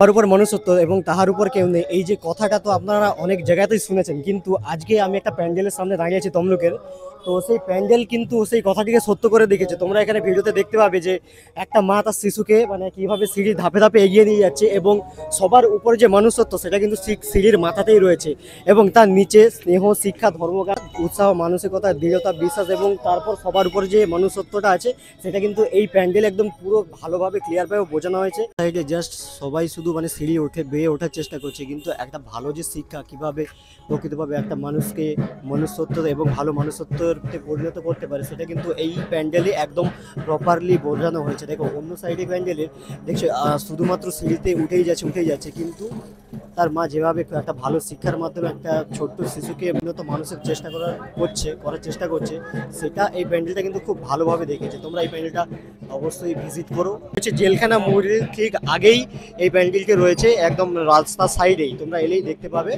তার উপর মনুষ্যত্ব এবং তাহার উপর কেউ নেই, এই যে কথাটা তো আপনারা অনেক জায়গাতেই শুনেছেন, কিন্তু আজকে আমি একটা প্যান্ডেলের সামনে দাঁড়িয়ে আছি তমলুকের। তো সেই প্যান্ডেল কিন্তু সেই কথাটিকে সত্য করে দেখেছে। তোমরা এখানে ভিডিওতে দেখতে পাবে যে একটা মা তার শিশুকে মানে কিভাবে সিঁড়ি ধাপে ধাপে এগিয়ে নিয়ে যাচ্ছে, এবং সবার উপরে যে মনুষ্যত্ব সেটা কিন্তু সিঁড়ির মাথাতেই রয়েছে, এবং তার নিচে স্নেহ, শিক্ষা, ধর্মজ্ঞান, উৎসাহ, মানসিকতা, দৃঢ়তা, বিশ্বাস, এবং তারপর সবার উপরে যে মনুষ্যত্বটা আছে সেটা কিন্তু এই প্যান্ডেল একদম পুরো ভালোভাবে ক্লিয়ারভাবে বোঝানো হয়েছে। সাইডে জাস্ট সবাই শুধু মানে সিঁড়ি উঠে বেয়ে ওঠার চেষ্টা করছে, কিন্তু একটা ভালো যে শিক্ষা কিভাবে প্রকৃতভাবে একটা মানুষকে মনুষ্যত্ব এবং ভালো মনুষ্যত্বতে পরিণত করতে পারে সেটা কিন্তু এই প্যান্ডেলে একদম প্রপারলি বোঝানো হয়েছে। দেখো অন্য সাইডে প্যান্ডেলের দেখছো শুধুমাত্র সিঁড়িতে উঠেই যাচ্ছে, কিন্তু তার মা যেভাবে একটা ভালো শিক্ষার মাধ্যমে একটা ছোট্ট শিশুকে উন্নত মানুষের করার চেষ্টা করছে, সেটা এই প্যান্ডেলটা কিন্তু খুব ভালোভাবে দেখেছে। তোমরা এই প্যান্ডেলটা অবশ্যই ভিজিট করো। হচ্ছে জেলখানা মোড়ের ঠিক আগেই এই প্যান্ডেলটি রয়েছে, একদম রাস্তার সাইডেই, তোমরা এলেই দেখতে পাবে।